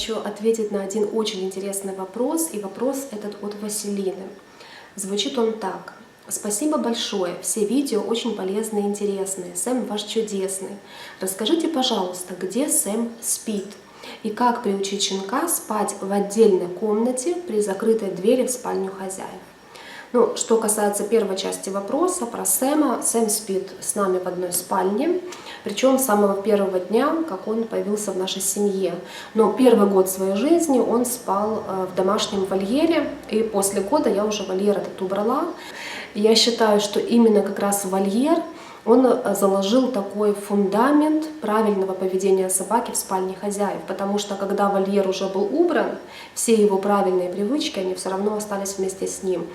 хочу ответить на один очень интересный вопрос, и вопрос этот от Василины. Звучит он так. Спасибо большое, все видео очень полезные и интересные, Сэм ваш чудесный. Расскажите, пожалуйста, где Сэм спит и как приучить щенка спать в отдельной комнате при закрытой двери в спальню хозяев. Ну, что касается первой части вопроса про Сэма, Сэм спит с нами в одной спальне, причем с самого первого дня, как он появился в нашей семье. Но первый год своей жизни он спал в домашнем вольере, и после года я уже вольер этот убрала. Я считаю, что именно как раз вольер, он заложил такой фундамент правильного поведения собаки в спальне хозяев, потому что когда вольер уже был убран, все его правильные привычки, они все равно остались вместе с ним.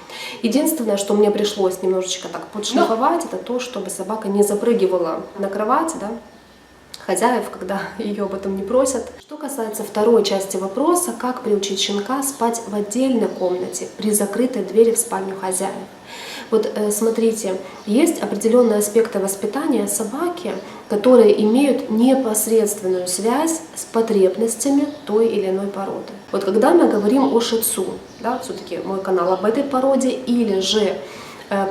Единственное, что мне пришлось немножечко так подшлифовать, это то, чтобы собака не запрыгивала на кровать, да, хозяев, когда ее об этом не просят. Что касается второй части вопроса, как приучить щенка спать в отдельной комнате при закрытой двери в спальню хозяев. Вот смотрите, есть определенные аспекты воспитания собаки, которые имеют непосредственную связь с потребностями той или иной породы. Вот когда мы говорим о ши-тсу, да, все-таки мой канал об этой породе, или же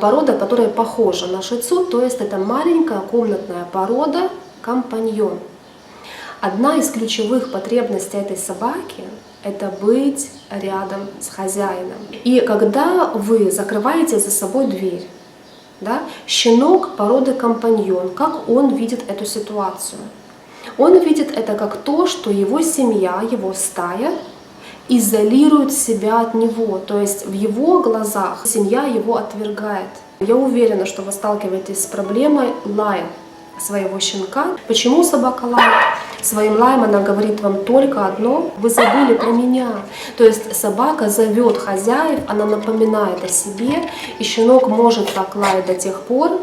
порода, которая похожа на ши-тсу, то есть это маленькая комнатная порода компаньон. Одна из ключевых потребностей этой собаки – это быть рядом с хозяином. И когда вы закрываете за собой дверь, да, щенок породы компаньон, как он видит эту ситуацию? Он видит это как то, что его семья, его стая изолирует себя от него. То есть в его глазах семья его отвергает. Я уверена, что вы сталкиваетесь с проблемой лая своего щенка. Почему собака лает? Своим лаем она говорит вам только одно: вы забыли про меня. То есть собака зовет хозяев, она напоминает о себе, и щенок может так лаять до тех пор,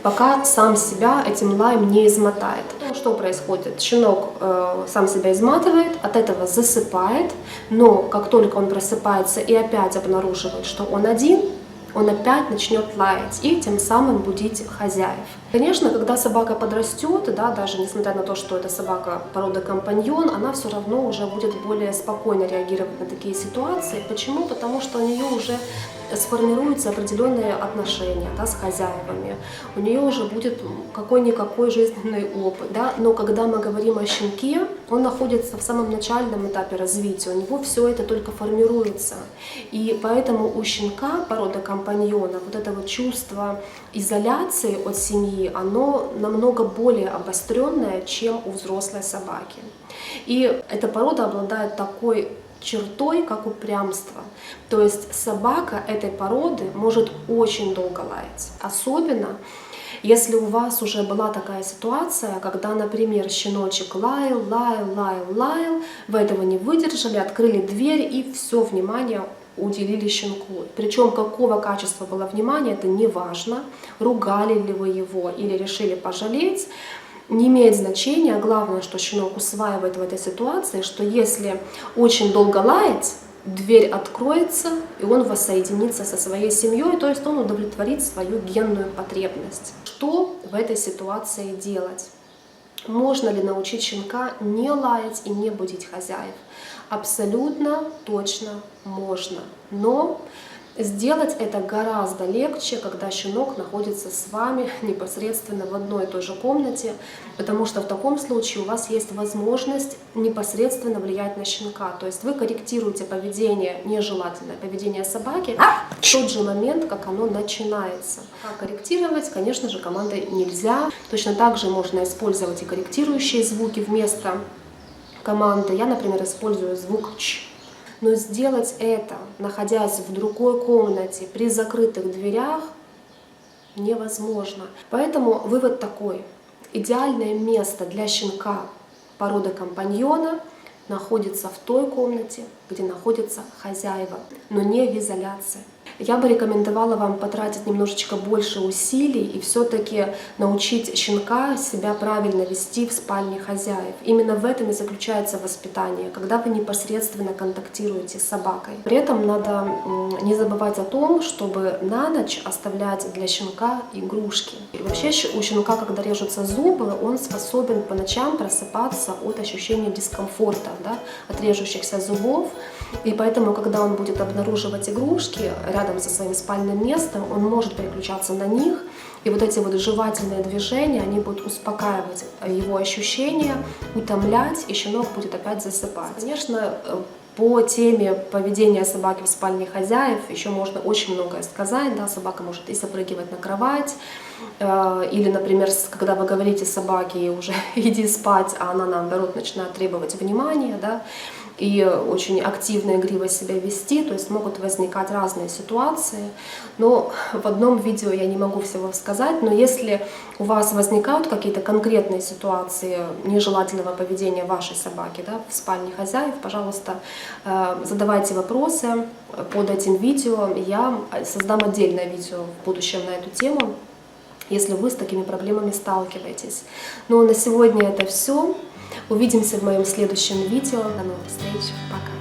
пока сам себя этим лаем не измотает. Что происходит? Щенок сам себя изматывает, от этого засыпает, но как только он просыпается и опять обнаруживает, что он один, он опять начнет лаять и тем самым будить хозяев. Конечно, когда собака подрастет, да, даже несмотря на то, что это собака породы компаньон, она все равно уже будет более спокойно реагировать на такие ситуации. Почему? Потому что у нее уже сформируются определенные отношения, да, с хозяевами. У нее уже будет какой-никакой жизненный опыт. Да? Но когда мы говорим о щенке, он находится в самом начальном этапе развития, у него все это только формируется. И поэтому у щенка породы компаньона вот это вот чувство изоляции от семьи, оно намного более обостренное, чем у взрослой собаки. И эта порода обладает такой чертой, как упрямство. То есть собака этой породы может очень долго лаять. Особенно, если у вас уже была такая ситуация, когда, например, щеночек лаял, вы этого не выдержали, открыли дверь и все внимание уделили щенку. Причем какого качества было внимание, это не важно. Ругали ли вы его или решили пожалеть, не имеет значения. Главное, что щенок усваивает в этой ситуации, что если очень долго лаять, дверь откроется, и он воссоединится со своей семьей, то есть он удовлетворит свою генную потребность. Что в этой ситуации делать? Можно ли научить щенка не лаять и не будить хозяев? Абсолютно точно можно. Но сделать это гораздо легче, когда щенок находится с вами непосредственно в одной и той же комнате, потому что в таком случае у вас есть возможность непосредственно влиять на щенка. То есть вы корректируете поведение, нежелательное поведение собаки в тот же момент, как оно начинается. Как корректировать? Конечно же, командой нельзя. Точно так же можно использовать и корректирующие звуки вместо команды. Я, например, использую звук «ч». Но сделать это, находясь в другой комнате, при закрытых дверях, невозможно. Поэтому вывод такой. Идеальное место для щенка породы компаньона находится в той комнате, где находятся хозяева, но не в изоляции. Я бы рекомендовала вам потратить немножечко больше усилий и все-таки научить щенка себя правильно вести в спальне хозяев. Именно в этом и заключается воспитание, когда вы непосредственно контактируете с собакой. При этом надо не забывать о том, чтобы на ночь оставлять для щенка игрушки. И вообще у щенка, когда режутся зубы, он способен по ночам просыпаться от ощущения дискомфорта, да, от режущихся зубов. И поэтому, когда он будет обнаруживать игрушки рядом со своим спальным местом, он может переключаться на них. И вот эти вот жевательные движения, они будут успокаивать его ощущения, утомлять, и щенок будет опять засыпать. Конечно, по теме поведения собаки в спальне хозяев еще можно очень многое сказать. Да? Собака может и запрыгивать на кровать, или, например, когда вы говорите собаке уже иди спать, а она наоборот начинает требовать внимания, да? И очень активно, игриво себя вести, то есть могут возникать разные ситуации. Но в одном видео я не могу всего сказать, но если у вас возникают какие-то конкретные ситуации нежелательного поведения вашей собаки, да, в спальне хозяев, пожалуйста, задавайте вопросы под этим видео. Я создам отдельное видео в будущем на эту тему, если вы с такими проблемами сталкиваетесь. Ну а на сегодня это все. Увидимся в моем следующем видео. До новых встреч. Пока.